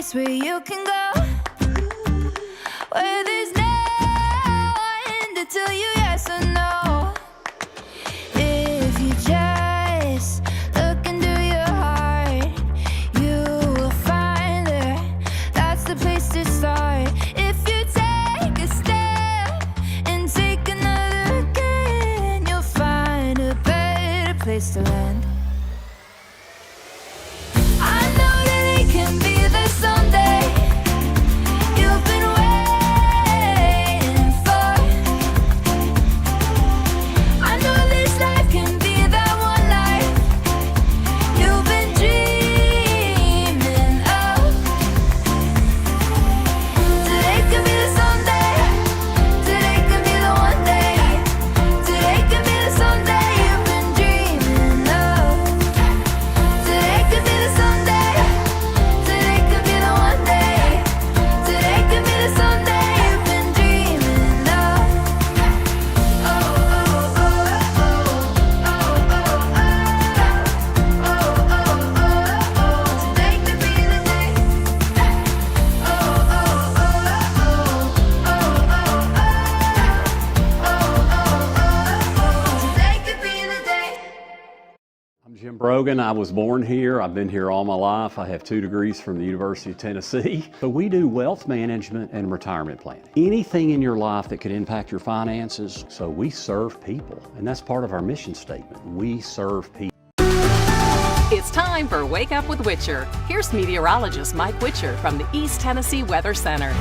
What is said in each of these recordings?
place where you can go, where there's no one to tell you yes or no. If you just look into your heart, you will find that's the place to start. If you take a step and take another again, you'll find a better place to land. I know that it can be there someday. You've been waiting for. I know this life can be that one life you've been dreaming of. Today could be the someday. Today could be the one day. Today could be the someday you've been dreaming of. Today could be the someday. Today could be the one day. Today could be the someday you've been dreaming of. Oh, oh, oh, oh, oh, oh, oh, oh. Today could be the day. Oh, oh, oh, oh, oh, oh, oh. Today could be the day. I'm Jim Brogan. I was born here. I've been here all my life. I have 2 degrees from the University of Tennessee. So we do wealth management and retirement planning. Anything in your life that could impact your finances. So we serve people, and that's part of our mission statement. We serve people. It's time for Wake Up with Witcher. Here's meteorologist Mike Witcher from the East Tennessee Weather Center.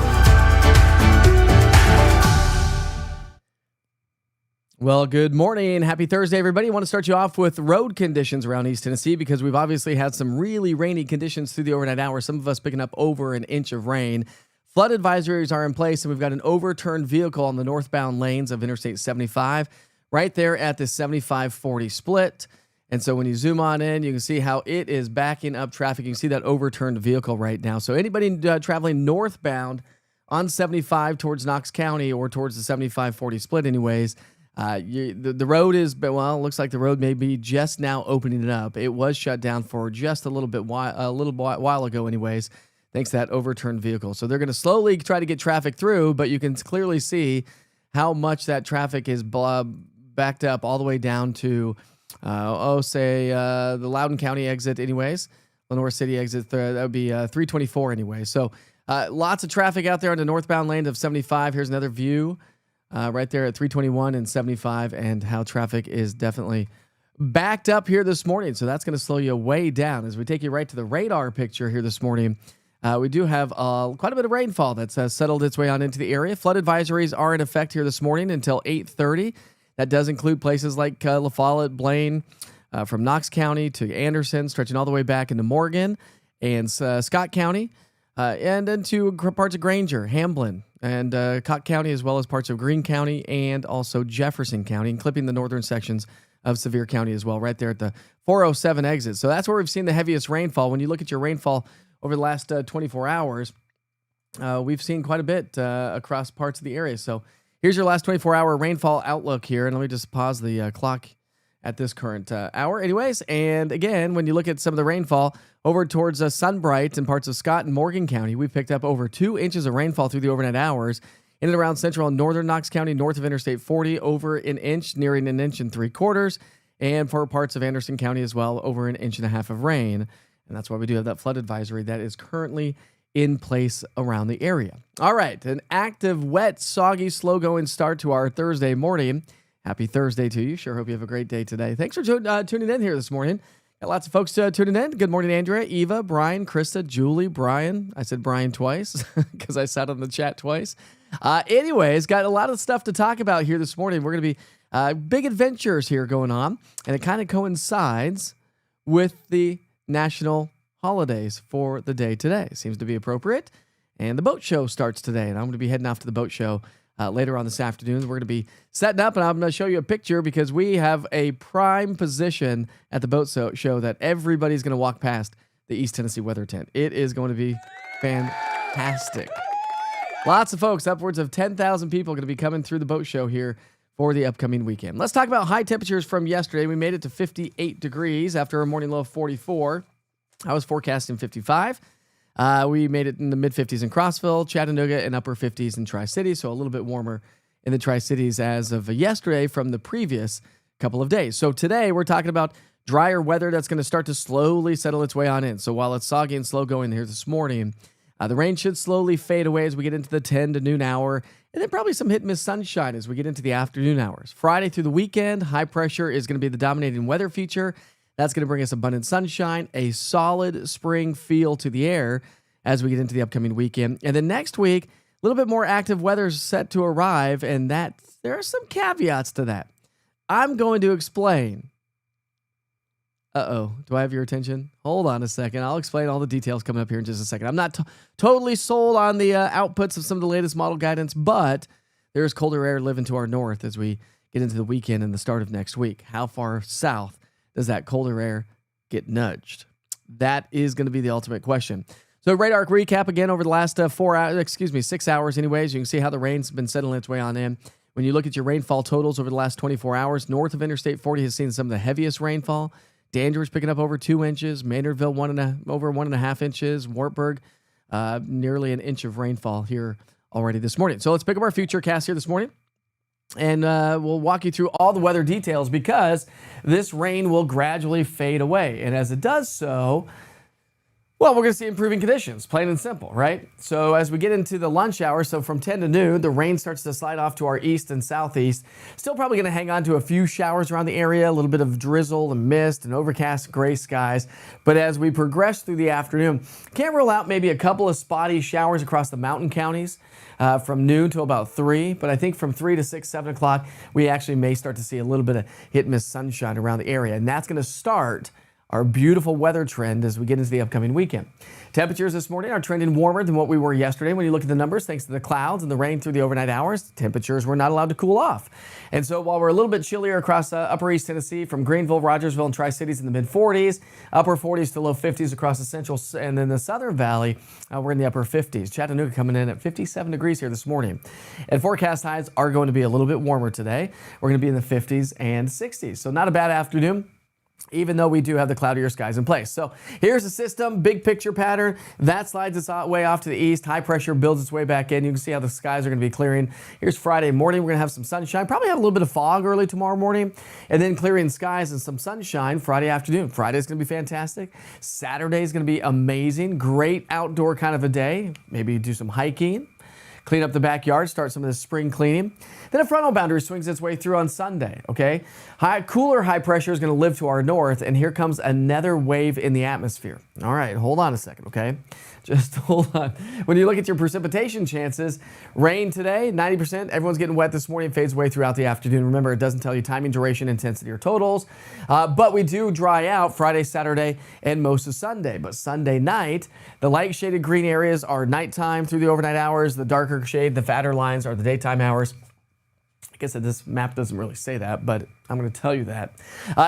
Well, good morning. Happy Thursday, everybody. I want to start you off with road conditions around East Tennessee because we've obviously had some really rainy conditions through the overnight hours, some of us picking up over an inch of rain. Flood advisories are in place, and we've got an overturned vehicle on the northbound lanes of Interstate 75 right there at the 75-40 split. And so when you zoom on in, you can see how it is backing up traffic. You can see that overturned vehicle right now. So anybody traveling northbound on 75 towards Knox County or towards the 75-40 split anyways, the road is, well, it looks like the road may be just now opening it up. It was shut down for just a little while ago anyways, thanks to that overturned vehicle. So they're going to slowly try to get traffic through, but you can clearly see how much that traffic is backed up all the way down to, the Loudoun County exit anyways, Lenore City exit, that would be 324 anyway. So lots of traffic out there on the northbound lane of 75. Here's another view. Right there at 321 and 75, and how traffic is definitely backed up here this morning. So that's going to slow you way down. As we take you right to the radar picture here this morning, we do have quite a bit of rainfall that's settled its way on into the area. Flood advisories are in effect here this morning until 8:30. That does include places like La Follette, Blaine, from Knox County to Anderson, stretching all the way back into Morgan and Scott County, and into parts of Granger, Hamblin, and Cott County, as well as parts of Greene County and also Jefferson County, and clipping the northern sections of Sevier County as well, right there at the 407 exit. So that's where we've seen the heaviest rainfall. When you look at your rainfall over the last 24 hours, we've seen quite a bit across parts of the area. So here's your last 24-hour rainfall outlook here, and let me just pause the clock at this current hour anyways. And again, when you look at some of the rainfall over towards Sunbright and parts of Scott and Morgan County, we've picked up over 2 inches of rainfall through the overnight hours. In and around central and northern Knox County, north of Interstate 40, over an inch, nearing 1 3/4 inches. And for parts of Anderson County as well, over 1.5 inches of rain. And that's why we do have that flood advisory that is currently in place around the area. All right, an active, wet, soggy, slow-going start to our Thursday morning. Happy Thursday to you. Sure hope you have a great day today. Thanks for tuning in here this morning. Got lots of folks tuning in. Good morning, Andrea, Eva, Brian, Krista, Julie, Brian. I said Brian twice because I sat on the chat twice. Anyways, got a lot of stuff to talk about here this morning. We're going to be big adventures here going on, and it kind of coincides with the national holidays for the day today. Seems to be appropriate. And the boat show starts today, and I'm going to be heading off to the boat show later on this afternoon. We're going to be setting up, and I'm going to show you a picture because we have a prime position at the boat show that everybody's going to walk past the East Tennessee weather tent. It is going to be fantastic. Lots of folks, upwards of 10,000 people, are going to be coming through the boat show here for the upcoming weekend. Let's talk about high temperatures from yesterday. We made it to 58 degrees after a morning low of 44. I was forecasting 55. We made it in the mid-50s in Crossville, Chattanooga, and upper 50s in Tri-City, so a little bit warmer in the Tri-Cities as of yesterday from the previous couple of days. So today we're talking about drier weather that's going to start to slowly settle its way on in. So while it's soggy and slow going here this morning, the rain should slowly fade away as we get into the 10 to noon hour, and then probably some hit and miss sunshine as we get into the afternoon hours. Friday through the weekend, high pressure is going to be the dominating weather feature. That's going to bring us abundant sunshine, a solid spring feel to the air as we get into the upcoming weekend. And then next week, a little bit more active weather is set to arrive, and that there are some caveats to that. I'm going to explain. Do I have your attention? Hold on a second. I'll explain all the details coming up here in just a second. I'm not totally sold on the outputs of some of the latest model guidance, but there's colder air living to our north as we get into the weekend and the start of next week. How far south does that colder air get nudged? That is going to be the ultimate question. So radar recap again over the last 6 hours anyways. You can see how the rain's been settling its way on in. When you look at your rainfall totals over the last 24 hours, north of Interstate 40 has seen some of the heaviest rainfall. Dangerous picking up over 2 inches. Maynardville over 1.5 inches. Wartburg nearly an inch of rainfall here already this morning. So let's pick up our future cast here this morning. And we'll walk you through all the weather details because this rain will gradually fade away. And as it does so, well, we're going to see improving conditions, plain and simple, right? So as we get into the lunch hour, so from 10 to noon, the rain starts to slide off to our east and southeast. Still probably going to hang on to a few showers around the area, a little bit of drizzle and mist and overcast gray skies. But as we progress through the afternoon, can't rule out maybe a couple of spotty showers across the mountain counties from noon to about 3. But I think from 3 to 6, 7 o'clock, we actually may start to see a little bit of hit and miss sunshine around the area. And that's going to start our beautiful weather trend as we get into the upcoming weekend. Temperatures this morning are trending warmer than what we were yesterday. When you look at the numbers, thanks to the clouds and the rain through the overnight hours, temperatures were not allowed to cool off. And so while we're a little bit chillier across upper East Tennessee from Greenville, Rogersville, and Tri-Cities in the mid-40s, upper 40s to low 50s across the central and then the southern valley, we're in the upper 50s. Chattanooga coming in at 57 degrees here this morning. And forecast highs are going to be a little bit warmer today. We're going to be in the 50s and 60s. So not a bad afternoon, even though we do have the cloudier skies in place. So here's the system, big picture pattern. That slides its way off to the east. High pressure builds its way back in. You can see how the skies are going to be clearing. Here's Friday morning. We're going to have some sunshine. Probably have a little bit of fog early tomorrow morning. And then clearing skies and some sunshine Friday afternoon. Friday's going to be fantastic. Saturday's going to be amazing. Great outdoor kind of a day. Maybe do some hiking. Clean up the backyard, start some of this spring cleaning. Then a frontal boundary swings its way through on Sunday, okay? Cooler high pressure is going to live to our north, and here comes another wave in the atmosphere. All right, hold on a second, okay? Just hold on. When you look at your precipitation chances, rain today, 90%. Everyone's getting wet this morning, fades away throughout the afternoon. Remember, it doesn't tell you timing, duration, intensity, or totals. But we do dry out Friday, Saturday, and most of Sunday. But Sunday night, the light shaded green areas are nighttime through the overnight hours. The darker shade, the fatter lines are the daytime hours. I guess that this map doesn't really say that, but I'm going to tell you that.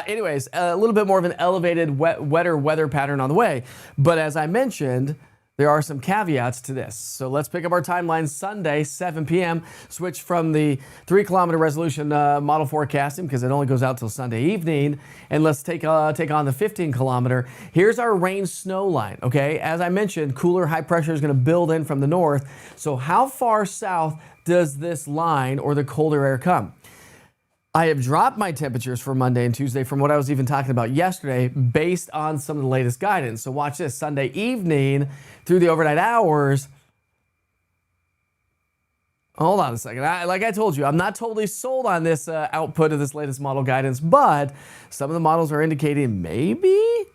Anyways, a little bit more of an elevated, wetter weather pattern on the way. But as I mentioned, there are some caveats to this. So let's pick up our timeline Sunday, 7 p.m. Switch from the 3-kilometer resolution model forecasting because it only goes out till Sunday evening. And let's take on the 15-kilometer. Here's our rain snow line, okay? As I mentioned, cooler high pressure is going to build in from the north. So how far south does this line or the colder air come? I have dropped my temperatures for Monday and Tuesday from what I was even talking about yesterday based on some of the latest guidance. So watch this. Sunday evening through the overnight hours. Hold on a second. Like I told you, I'm not totally sold on this output of this latest model guidance, but some of the models are indicating maybe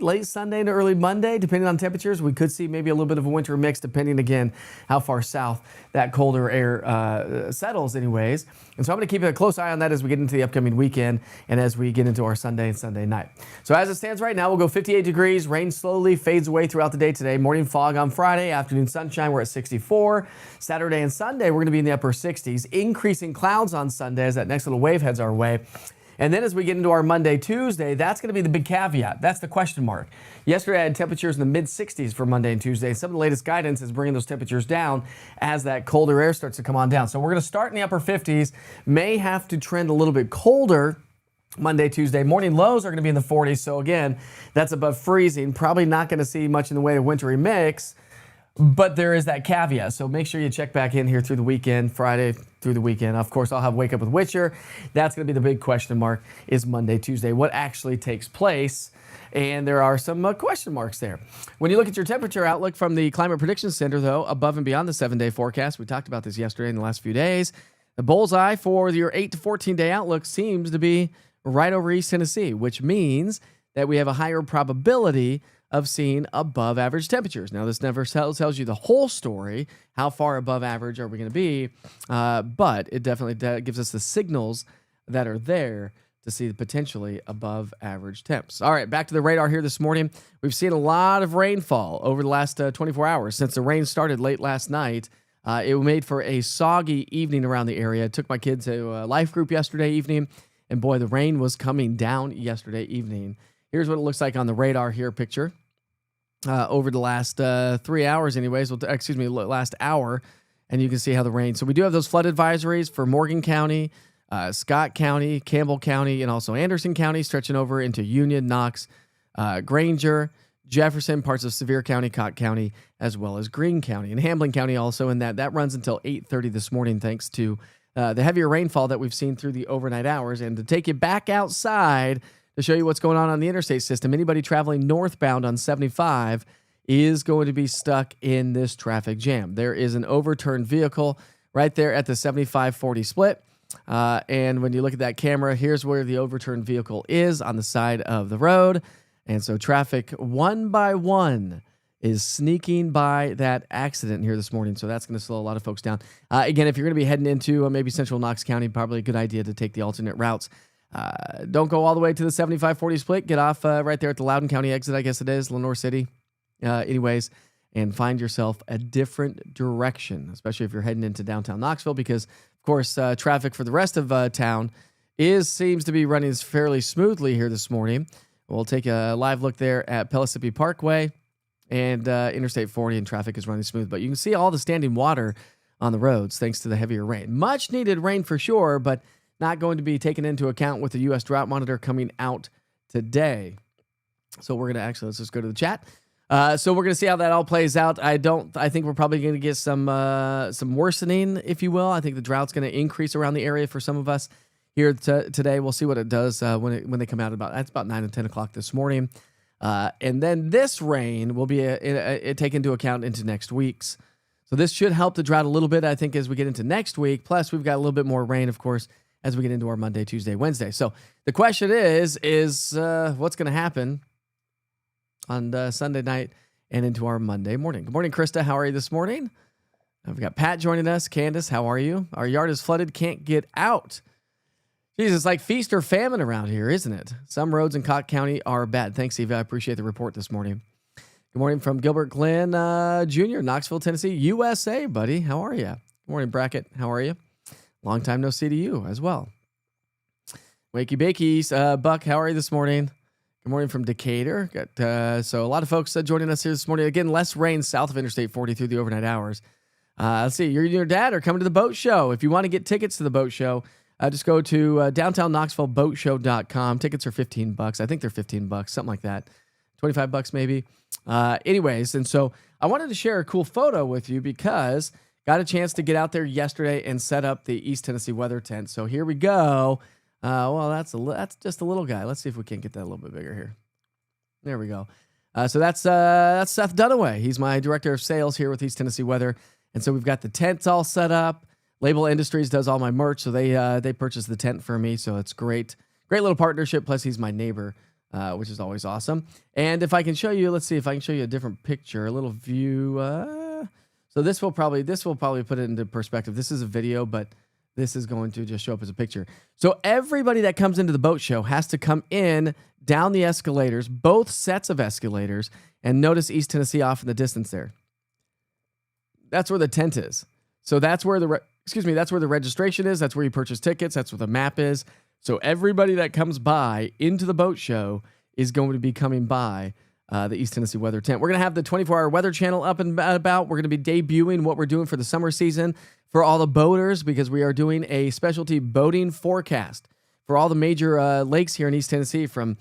late Sunday into early Monday, depending on temperatures, we could see maybe a little bit of a winter mix, depending, again, how far south that colder air settles anyways. And so I'm going to keep a close eye on that as we get into the upcoming weekend and as we get into our Sunday and Sunday night. So as it stands right now, we'll go 58 degrees. Rain slowly fades away throughout the day today. Morning fog on Friday. Afternoon sunshine, we're at 64. Saturday and Sunday, we're going to be in the upper 60s. Increasing clouds on Sunday as that next little wave heads our way. And then as we get into our Monday, Tuesday, that's going to be the big caveat. That's the question mark. Yesterday, I had temperatures in the mid-60s for Monday and Tuesday. Some of the latest guidance is bringing those temperatures down as that colder air starts to come on down. So we're going to start in the upper 50s, may have to trend a little bit colder Monday, Tuesday. Morning lows are going to be in the 40s. So again, that's above freezing. Probably not going to see much in the way of wintry mix, but there is that caveat. So make sure you check back in here through the weekend, Friday through the weekend. Of course, I'll have Wake Up with Witcher. That's going to be the big question mark is Monday, Tuesday. What actually takes place? And there are some question marks there. When you look at your temperature outlook from the Climate Prediction Center, though, above and beyond the 7-day forecast, we talked about this yesterday in the last few days, the bullseye for your 8 to 14-day outlook seems to be right over East Tennessee, which means that we have a higher probability of seeing above average temperatures. Now, this never tells you the whole story. How far above average are we going to be? But it definitely gives us the signals that are there to see the potentially above average temps. All right, back to the radar here this morning. We've seen a lot of rainfall over the last 24 hours. Since the rain started late last night, it made for a soggy evening around the area. I took my kids to a life group yesterday evening, and boy, the rain was coming down yesterday evening. Here's what it looks like on the radar here picture. Over the last 3 hours anyways, last hour, and you can see how the rain. So we do have those flood advisories for Morgan County, Scott County, Campbell County, and also Anderson County, stretching over into Union, Knox, Granger, Jefferson, parts of Sevier County, Cott County, as well as Greene County, and Hamlin County also, and that runs until 8:30 this morning thanks to the heavier rainfall that we've seen through the overnight hours. And to take you back outside to show you what's going on the interstate system, anybody traveling northbound on 75 is going to be stuck in this traffic jam. There is an overturned vehicle right there at the 75-40 split. And when you look at that camera, here's where the overturned vehicle is on the side of the road. And so traffic one by one is sneaking by that accident here this morning. So that's going to slow a lot of folks down. Again, if you're going to be heading into maybe central Knox County, probably a good idea to take the alternate routes. Don't go all the way to the 75-40 split. Get off right there at the Loudoun County exit, I guess it is, Lenore City. Anyways, and find yourself a different direction, especially if you're heading into downtown Knoxville, because, of course, traffic for the rest of town seems to be running fairly smoothly here this morning. We'll take a live look there at Pellissippi Parkway and Interstate 40, and traffic is running smooth. But you can see all the standing water on the roads thanks to the heavier rain. Much needed rain for sure, but not going to be taken into account with the U.S. Drought Monitor coming out today. So we're going to let's just go to the chat. So we're going to see how that all plays out. I think we're probably going to get some worsening, if you will. I think the drought's going to increase around the area for some of us here today. We'll see what it does when they come out that's about 9 and 10 o'clock this morning. And then this rain will be taken into account into next week's. So this should help the drought a little bit, I think, as we get into next week. Plus, we've got a little bit more rain, of course, as we get into our Monday, Tuesday, Wednesday. So the question is what's going to happen on Sunday night and into our Monday morning? Good morning, Krista. How are you this morning? We've got Pat joining us. Candace, how are you? Our yard is flooded. Can't get out. Jeez, it's like feast or famine around here, isn't it? Some roads in Cott County are bad. Thanks, Eva. I appreciate the report this morning. Good morning from Gilbert Glenn Jr., Knoxville, Tennessee, USA, buddy. How are you? Good morning, Brackett. How are you? Long time no see to you as well. Wakey Bakies. Buck, how are you this morning? Good morning from Decatur. So a lot of folks joining us here this morning. Again, less rain south of Interstate 40 through the overnight hours. Let's see. You and your dad are coming to the boat show. If you want to get tickets to the boat show, just go to downtown KnoxvilleBoatShow.com. Tickets are $15. I think they're $15, something like that. $25 maybe. Anyways, and so I wanted to share a cool photo with you because got a chance to get out there yesterday and set up the East Tennessee weather tent. So here we go. Well, that's just a little guy. Let's see if we can get that a little bit bigger here. There we go. So that's Seth Dunaway. He's my director of sales here with East Tennessee Weather. And so we've got the tents all set up. Label Industries does all my merch, so they purchased the tent for me. So it's great little partnership. Plus, he's my neighbor, which is always awesome. And if I can show you, let's see if I can show you a different picture, a little view. So this will probably put it into perspective. This is a video, but this is going to just show up as a picture. So everybody that comes into the boat show has to come in down the escalators, both sets of escalators, and notice East Tennessee off in the distance there. That's where the tent is. So that's where that's where the registration is. That's where you purchase tickets. That's where the map is. So everybody that comes by into the boat show is going to be coming by the East Tennessee Weather Tent. We're going to have the 24-hour weather channel up and about. We're going to be debuting what we're doing for the summer season for all the boaters because we are doing a specialty boating forecast for all the major lakes here in East Tennessee, from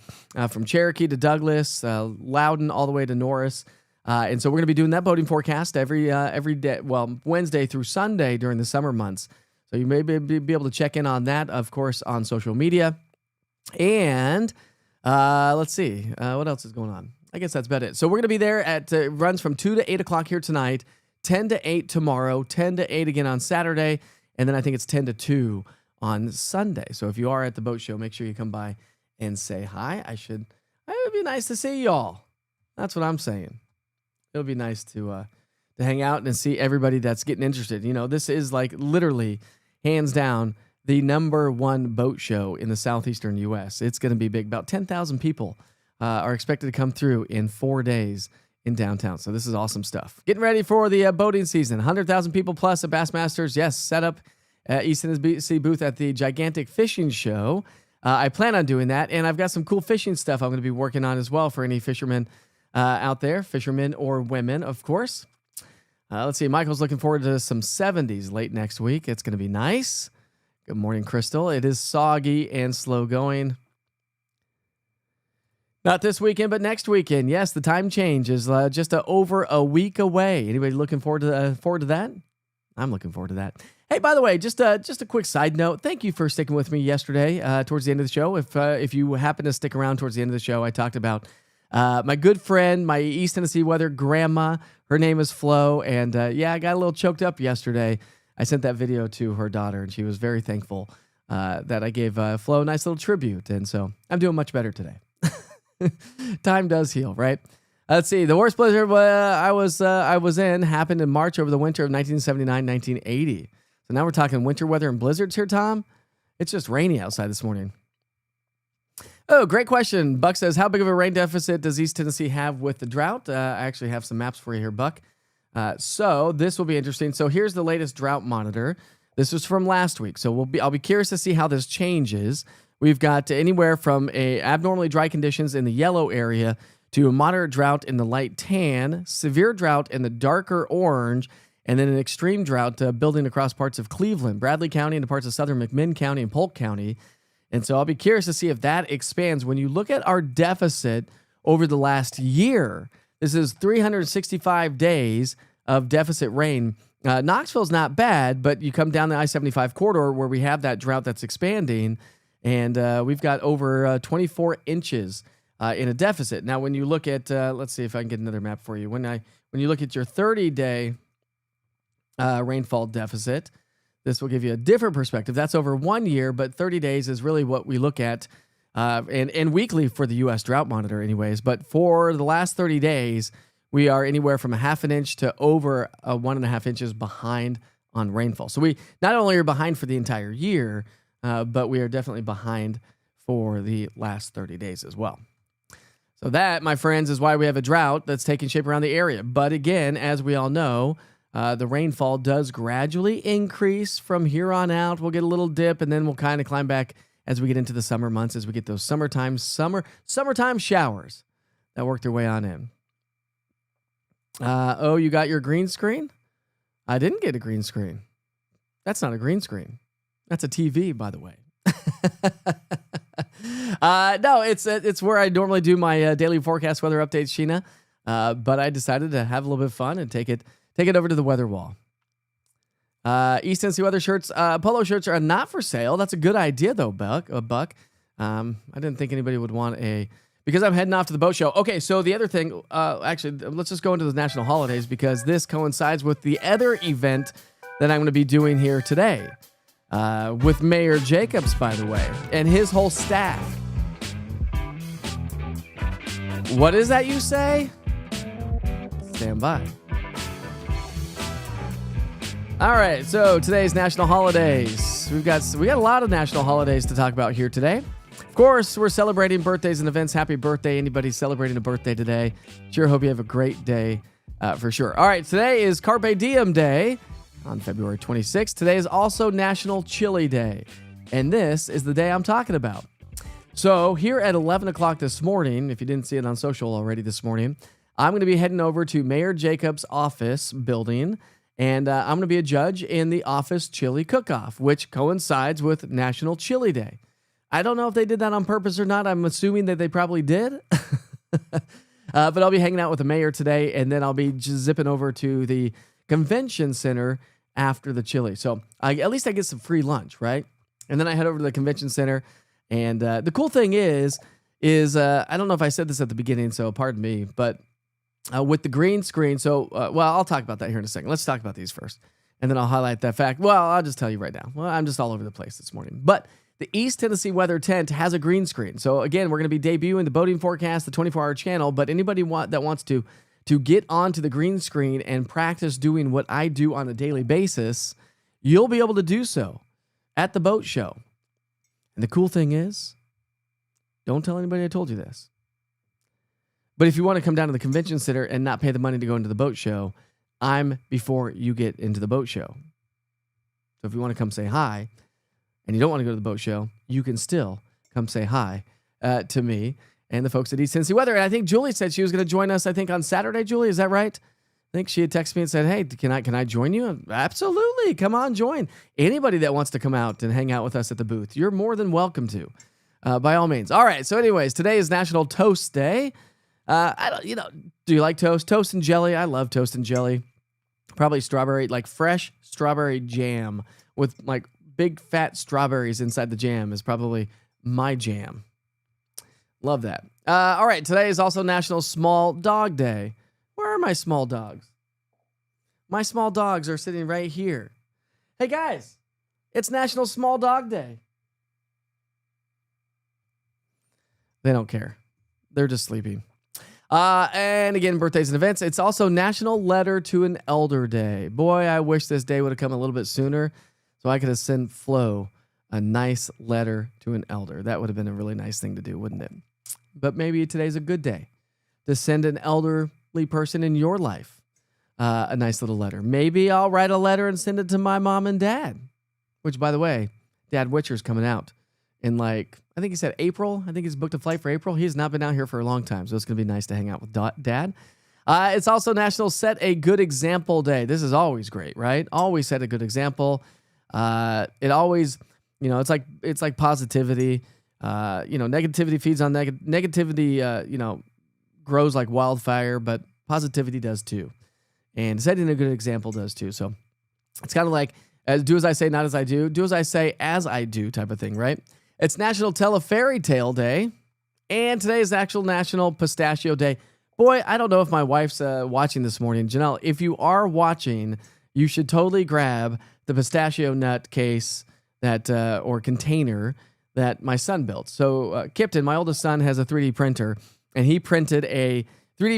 Cherokee to Douglas, Loudon, all the way to Norris. And so we're going to be doing that boating forecast every day, well, Wednesday through Sunday during the summer months. So you may be able to check in on that, of course, on social media. And let's see, what else is going on? I guess that's about it. So we're going to be there at, runs from 2 to 8 o'clock here tonight, 10 to 8 tomorrow, 10 to 8 again on Saturday, and then I think it's 10 to 2 on Sunday. So if you are at the boat show, make sure you come by and say hi. It would be nice to see y'all. That's what I'm saying. It'll be nice to hang out and see everybody that's getting interested. You know, this is like literally, hands down, the #1 boat show in the southeastern U.S. It's going to be big. About 10,000 people are expected to come through in 4 days in downtown. So this is awesome stuff. Getting ready for the boating season. 100,000 people plus at Bassmasters. Yes, set up East Tennessee booth at the gigantic fishing show. I plan on doing that, and I've got some cool fishing stuff I'm going to be working on as well for any fishermen out there, fishermen or women, of course. Let's see. Michael's looking forward to some 70s late next week. It's going to be nice. Good morning, Crystal. It is soggy and slow going. Not this weekend, but next weekend. Yes, the time change is just over a week away. Anybody looking forward to that? I'm looking forward to that. Hey, by the way, just a quick side note. Thank you for sticking with me yesterday towards the end of the show. If you happen to stick around towards the end of the show, I talked about my good friend, my East Tennessee weather grandma. Her name is Flo, and I got a little choked up yesterday. I sent that video to her daughter, and she was very thankful that I gave Flo a nice little tribute. And so I'm doing much better today. Time does heal, right? Let's see. The worst blizzard I was in happened in March over the winter of 1979-1980. So now we're talking winter weather and blizzards here, Tom. It's just rainy outside this morning. Oh, great question. Buck says, how big of a rain deficit does East Tennessee have with the drought? I actually have some maps for you here, Buck. So this will be interesting. So here's the latest drought monitor. This was from last week. So I'll be curious to see how this changes. We've got anywhere from abnormally dry conditions in the yellow area to a moderate drought in the light tan, severe drought in the darker orange, and then an extreme drought building across parts of Cleveland, Bradley County, and parts of southern McMinn County and Polk County. And so I'll be curious to see if that expands. When you look at our deficit over the last year, this is 365 days of deficit rain. Knoxville's not bad, but you come down the I-75 corridor where we have that drought that's expanding, and we've got over 24 inches in a deficit. Now, when you look at, let's see if I can get another map for you. When you look at your 30-day rainfall deficit, this will give you a different perspective. That's over 1 year, but 30 days is really what we look at, and weekly for the U.S. Drought Monitor anyways. But for the last 30 days, we are anywhere from a half an inch to over 1.5 inches behind on rainfall. So we not only are behind for the entire year, but we are definitely behind for the last 30 days as well. So that, my friends, is why we have a drought that's taking shape around the area. But again, as we all know, the rainfall does gradually increase from here on out. We'll get a little dip, and then we'll kind of climb back as we get into the summer months, as we get those summertime showers that work their way on in. Oh, you got your green screen? I didn't get a green screen. That's not a green screen. That's a TV, by the way. No, it's where I normally do my daily forecast weather updates, Sheena. But I decided to have a little bit of fun and take it over to the weather wall. East Tennessee weather shirts, polo shirts are not for sale. That's a good idea, though, Buck. I didn't think anybody would want because I'm heading off to the boat show. Okay, so the other thing, actually, let's just go into the national holidays because this coincides with the other event that I'm going to be doing here today with Mayor Jacobs, by the way, and his whole staff. What is that you say? Stand by. All right, so today's national holidays. We got a lot of national holidays to talk about here today. Of course, we're celebrating birthdays and events. Happy birthday, anybody celebrating a birthday today. Sure hope you have a great day for sure. All right, today is Carpe Diem Day on February 26th. Today is also National Chili Day, and this is the day I'm talking about. So here at 11 o'clock this morning, if you didn't see it on social already this morning, I'm going to be heading over to Mayor Jacobs' office building, and I'm going to be a judge in the office chili cook-off, which coincides with National Chili Day. I don't know if they did that on purpose or not. I'm assuming that they probably did. But I'll be hanging out with the mayor today, and then I'll be just zipping over to the convention center after the chili. So at least I get some free lunch, right? And then I head over to the convention center. And the cool thing is I don't know if I said this at the beginning, so pardon me, but with the green screen, I'll talk about that here in a second. Let's talk about these first, and then I'll highlight that fact. Well, I'll just tell you right now. Well, I'm just all over the place this morning. But the East Tennessee Weather Tent has a green screen. So again, we're going to be debuting the boating forecast, the 24-hour channel, but anybody that wants to get onto the green screen and practice doing what I do on a daily basis, you'll be able to do so at the boat show. And the cool thing is, don't tell anybody I told you this. But if you want to come down to the convention center and not pay the money to go into the boat show, I'm before you get into the boat show. So if you want to come say hi and you don't want to go to the boat show, you can still come say hi to me and the folks at East Tennessee Weather. And I think Julie said she was going to join us, I think, on Saturday. Julie, is that right? I think she had texted me and said, hey, can I join you? Absolutely. Come on, join. Anybody that wants to come out and hang out with us at the booth, you're more than welcome to, by all means. All right. So anyways, today is National Toast Day. Do you like toast? Toast and jelly. I love toast and jelly. Probably strawberry, like fresh strawberry jam with like big fat strawberries inside the jam is probably my jam. Love that. All right. Today is also National Small Dog Day. Where are my small dogs? My small dogs are sitting right here. Hey guys, it's National Small Dog Day. They don't care. They're just sleeping. And again, birthdays and events. It's also National Letter to an Elder Day. Boy, I wish this day would have come a little bit sooner so I could have sent Flo a nice letter to an elder. That would have been a really nice thing to do, wouldn't it? But maybe today's a good day to send an elderly person in your life a nice little letter. Maybe I'll write a letter and send it to my mom and dad, which, by the way, Dad Witcher's coming out in I think he said April. I think he's booked a flight for April. He has not been out here for a long time, so it's going to be nice to hang out with Dad. It's also National Set a Good Example Day. This is always great, right? Always set a good example. It always, it's like positivity. Negativity feeds on negativity, grows like wildfire, but positivity does too. And setting a good example does too. So it's kind of like do as I say, not as I do. Do as I say, as I do type of thing, right? It's National Tell a Fairy Tale Day. And today is actual National Pistachio Day. Boy, I don't know if my wife's watching this morning. Janelle, if you are watching, you should totally grab the pistachio nut case or container that my son built. So Kipton, my oldest son, has a 3D printer, and he 3D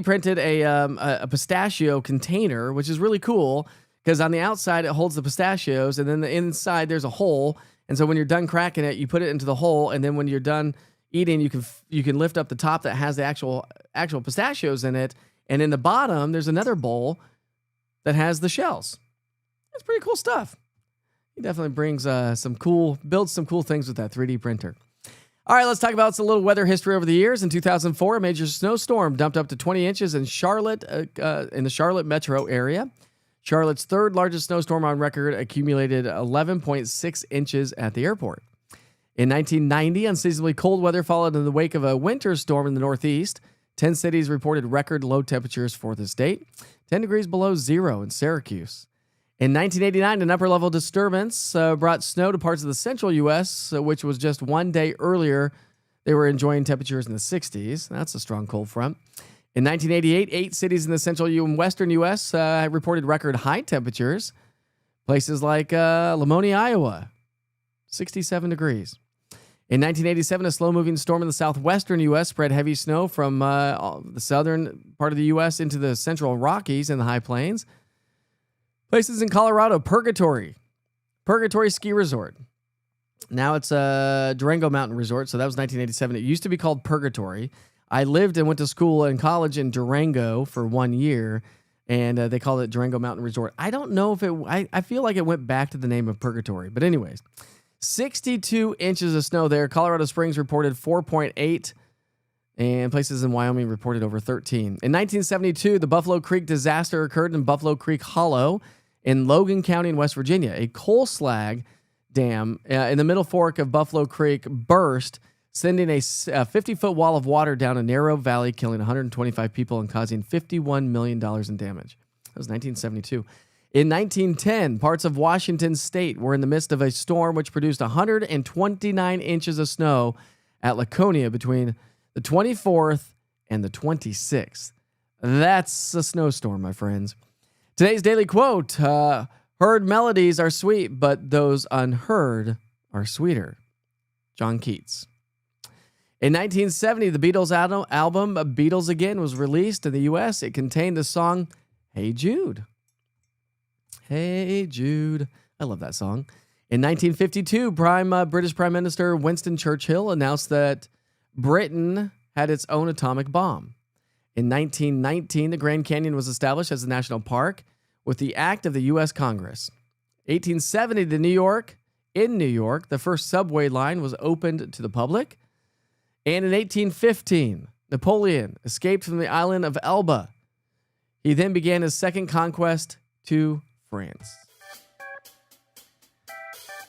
printed a pistachio container, which is really cool because on the outside it holds the pistachios, and then the inside there's a hole. And so when you're done cracking it, you put it into the hole, and then when you're done eating, you can lift up the top that has the actual pistachios in it, and in the bottom there's another bowl that has the shells. That's pretty cool stuff. He definitely brings builds some cool things with that 3D printer. All right, let's talk about some little weather history over the years. In 2004, a major snowstorm dumped up to 20 inches in Charlotte, in the Charlotte metro area. Charlotte's third largest snowstorm on record accumulated 11.6 inches at the airport. In 1990, unseasonably cold weather followed in the wake of a winter storm in the Northeast. 10 cities reported record low temperatures for this date, 10 degrees below zero in Syracuse. In 1989, an upper-level disturbance brought snow to parts of the central U.S., which was just one day earlier. They were enjoying temperatures in the 60s. That's a strong cold front. In 1988, 8 cities in the central and western U.S. Reported record high temperatures. Places like Lamoni, Iowa, 67 degrees. In 1987, a slow-moving storm in the southwestern U.S. spread heavy snow from the southern part of the U.S. into the central Rockies and the high plains. Places in Colorado, Purgatory Ski Resort. Now it's a Durango Mountain Resort, so that was 1987. It used to be called Purgatory. I lived and went to school and college in Durango for 1 year, and they called it Durango Mountain Resort. I don't know if I feel like it went back to the name of Purgatory, but anyways, 62 inches of snow there. Colorado Springs reported 4.8, and places in Wyoming reported over 13. In 1972, the Buffalo Creek disaster occurred in Buffalo Creek Hollow in Logan County in West Virginia. A coal slag Dam in the Middle Fork of Buffalo Creek burst, sending a 50-foot wall of water down a narrow valley, killing 125 people and causing $51 million in damage. That was 1972. In 1910, parts of Washington state were in the midst of a storm which produced 129 inches of snow at Laconia between the 24th and the 26th. That's a snowstorm, my friends. Today's daily quote, heard melodies are sweet, but those unheard are sweeter. John Keats. In 1970, the Beatles album Beatles Again was released in the U.S. It contained the song Hey Jude. Hey Jude. I love that song. In 1952, British Prime Minister Winston Churchill announced that Britain had its own atomic bomb. In 1919, the Grand Canyon was established as a national park with the act of the U.S. Congress. 1870, in New York, the first subway line was opened to the public. And in 1815, Napoleon escaped from the island of Elba. He then began his second conquest to France.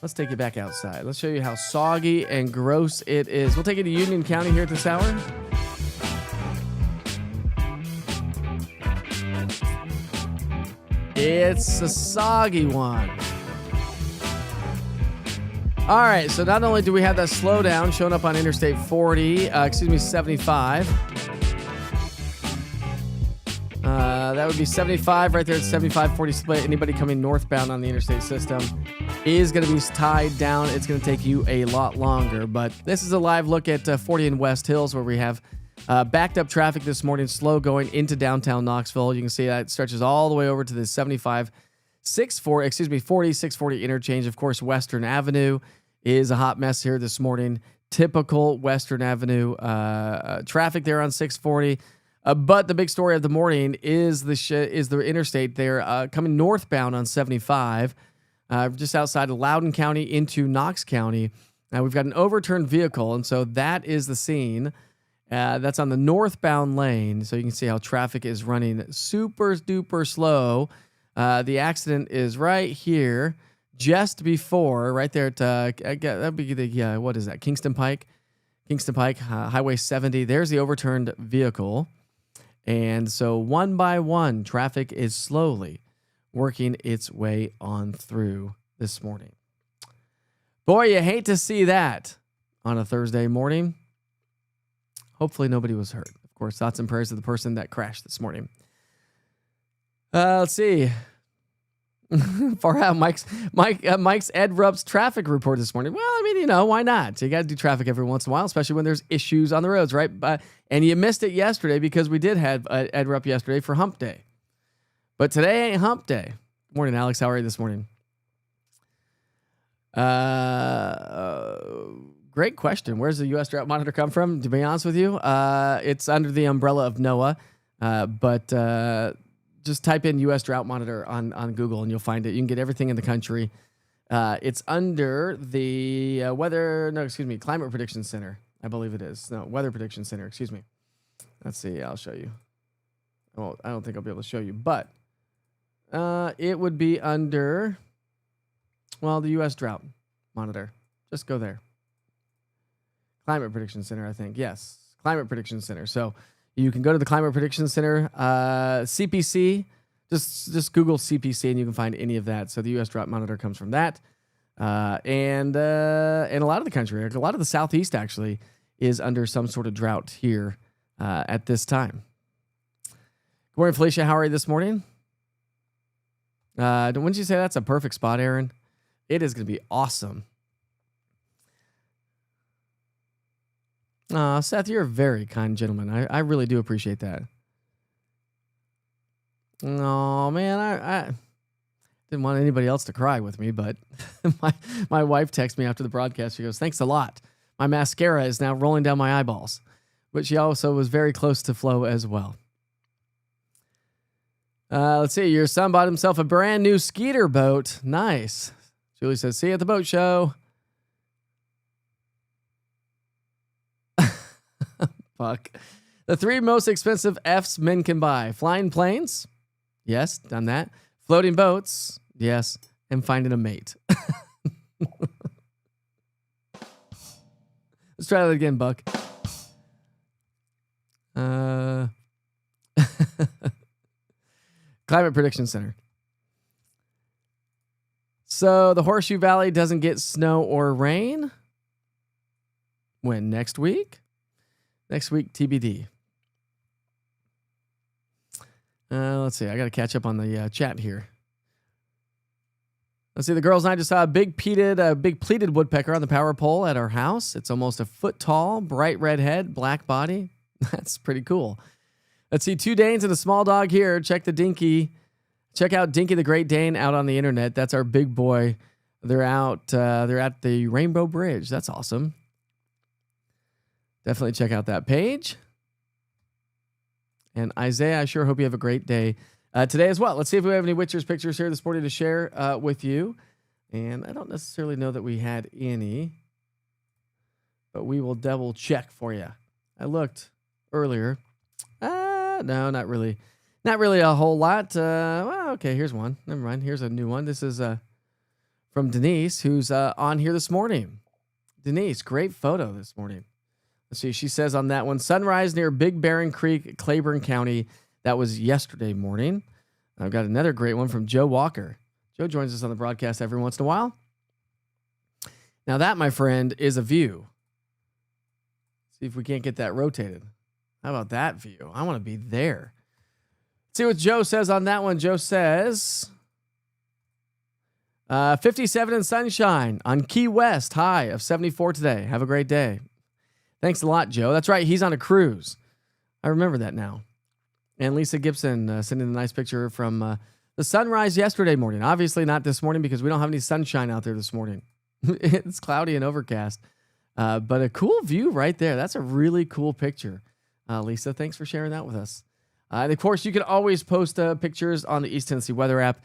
Let's take you back outside. Let's show you how soggy and gross it is. We'll take you to Union County here at this hour. It's a soggy one. All right, so not only do we have that slowdown showing up on Interstate 75. That would be 75 right there at 75-40 split. Anybody coming northbound on the interstate system is going to be tied down. It's going to take you a lot longer, but this is a live look at 40 in West Hills where we have backed up traffic this morning, slow going into downtown Knoxville. You can see that it stretches all the way over to the 40-640 interchange. Of course, Western Avenue is a hot mess here this morning. Typical Western Avenue traffic there on 640. But the big story of the morning is the interstate there coming northbound on 75, just outside of Loudoun County into Knox County. Now we've got an overturned vehicle, and so that is the scene. That's on the northbound lane, so you can see how traffic is running super duper slow. The accident is right here, just before, right there at that'd be the what is that? Kingston Pike, Highway 70. There's the overturned vehicle. And so one by one, traffic is slowly working its way on through this morning. Boy, you hate to see that on a Thursday morning. Hopefully nobody was hurt. Of course, thoughts and prayers to the person that crashed this morning. Let's see. Far out, Mike's Ed Rupp's traffic report this morning. Well, I mean, why not? So you got to do traffic every once in a while, especially when there's issues on the roads, right? And you missed it yesterday because we did have Ed Rupp yesterday for Hump Day. But today ain't Hump Day. Good morning, Alex. How are you this morning? Great question. Where's the U.S. Drought Monitor come from? To be honest with you, it's under the umbrella of NOAA, but just type in U.S. Drought Monitor on Google and you'll find it. You can get everything in the country. It's under the Climate Prediction Center. I believe it is. No, Weather Prediction Center. Excuse me. Let's see. I'll show you. Well, I don't think I'll be able to show you, but it would be under, the U.S. Drought Monitor. Just go there. Climate Prediction Center, I think. Yes, Climate Prediction Center. So you can go to the Climate Prediction Center, CPC. Just Google CPC and you can find any of that. So the U.S. Drought Monitor comes from that, and a lot of the country, a lot of the Southeast actually, is under some sort of drought here at this time. Good morning, Felicia. How are you this morning? Wouldn't you say that's a perfect spot, Aaron? It is going to be awesome. Seth, you're a very kind gentleman. I really do appreciate that. Oh, man, I didn't want anybody else to cry with me, but my wife texted me after the broadcast. She goes, "Thanks a lot. My mascara is now rolling down my eyeballs." But she also was very close to Flo as well. Let's see. Your son bought himself a brand new skeeter boat. Nice. Julie says, "See you at the boat show." Fuck. The 3 most expensive F's men can buy: flying planes. Yes, done that. Floating boats. Yes. And finding a mate. try that again, Buck. Climate Prediction Center. So the Horseshoe Valley doesn't get snow or rain. When? Next week? Next week, TBD. Let's see. I got to catch up on the chat here. Let's see. The girls and I just saw a big pleated woodpecker on the power pole at our house. It's almost a foot tall, bright red head, black body. That's pretty cool. Let's see. 2 Danes and a small dog here. Check out Dinky the Great Dane out on the internet. That's our big boy. They're out. They're at the Rainbow Bridge. That's awesome. Definitely check out that page. And Isaiah, I sure hope you have a great day today as well. Let's see if we have any Witchers pictures here this morning to share with you. And I don't necessarily know that we had any, but we will double check for you. I looked earlier. No, not really. Not really a whole lot. Well, okay, here's one. Never mind. Here's a new one. This is from Denise, who's on here this morning. Denise, great photo this morning. Let's see. She says on that one, sunrise near Big Barren Creek, Claiborne County. That was yesterday morning. I've got another great one from Joe Walker. Joe joins us on the broadcast every once in a while. Now that, my friend, is a view. See if we can't get that rotated. How about that view? I want to be there. Let's see what Joe says on that one. Joe says 57 and sunshine on Key West, high of 74 today. Have a great day. Thanks a lot, Joe. That's right. He's on a cruise. I remember that now. And Lisa Gibson sending a nice picture from the sunrise yesterday morning. Obviously not this morning because we don't have any sunshine out there this morning. It's cloudy and overcast. But a cool view right there. That's a really cool picture. Lisa, thanks for sharing that with us. And of course, you can always post pictures on the East Tennessee Weather app.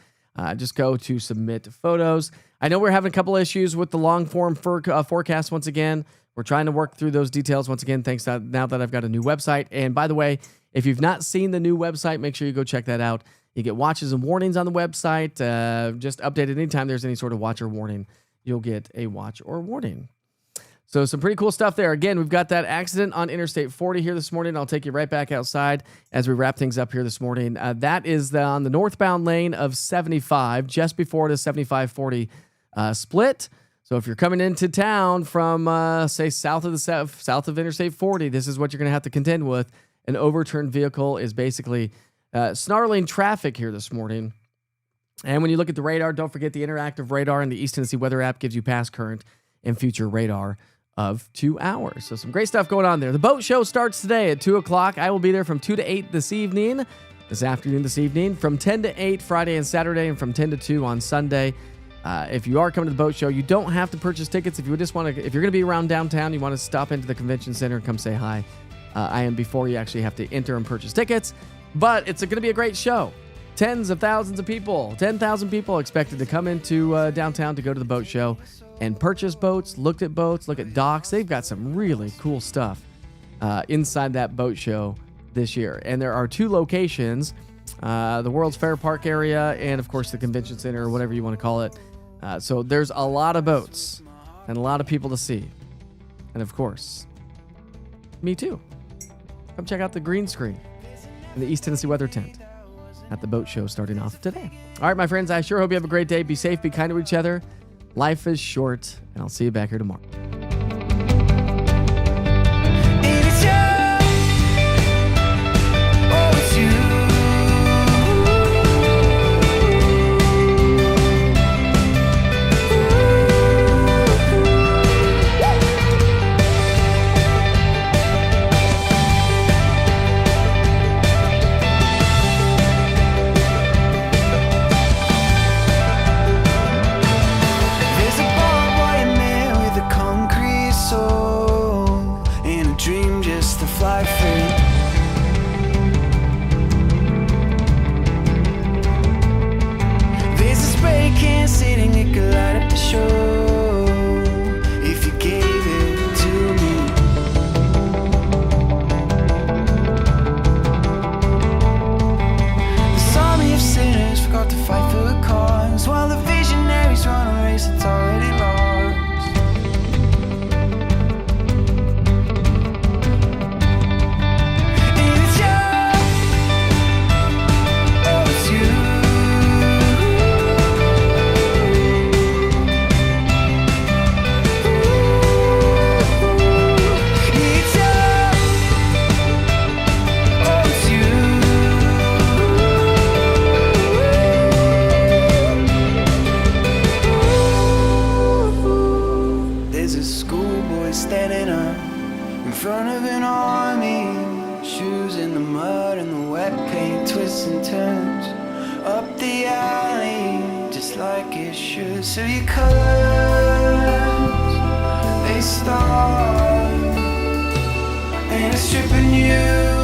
Just go to submit photos. I know we're having a couple issues with the long form forecast once again. We're trying to work through those details once again, thanks to now that I've got a new website. And by the way, if you've not seen the new website, make sure you go check that out. You get watches and warnings on the website. Just update it anytime there's any sort of watch or warning. You'll get a watch or warning. So some pretty cool stuff there. Again, we've got that accident on Interstate 40 here this morning. I'll take you right back outside as we wrap things up here this morning. That is on the northbound lane of 75, just before the 75-40 split. So if you're coming into town from, say, south of Interstate 40, this is what you're going to have to contend with. An overturned vehicle is basically snarling traffic here this morning. And when you look at the radar, don't forget the interactive radar in the East Tennessee Weather app gives you past, current, and future radar of 2 hours. So some great stuff going on there. The boat show starts today at 2 o'clock. I will be there from 2 to 8 this afternoon, from 10 to 8 Friday and Saturday, and from 10 to 2 on Sunday. If you are coming to the boat show, you don't have to purchase tickets. If you're going to be around downtown, you want to stop into the convention center and come say hi. I am before you actually have to enter and purchase tickets. But it's going to be a great show. Tens of thousands of people, 10,000 people expected to come into downtown to go to the boat show and purchase boats, look at docks. They've got some really cool stuff inside that boat show this year. And there are 2 locations, the World's Fair Park area and, of course, the convention center or whatever you want to call it. So there's a lot of boats and a lot of people to see. And, of course, me too. Come check out the green screen in the East Tennessee Weather Tent at the boat show starting off today. All right, my friends, I sure hope you have a great day. Be safe, be kind to each other. Life is short, and I'll see you back here tomorrow. It's you. Oh, it's you. It's already lost. So your colors, they start, and it's stripping you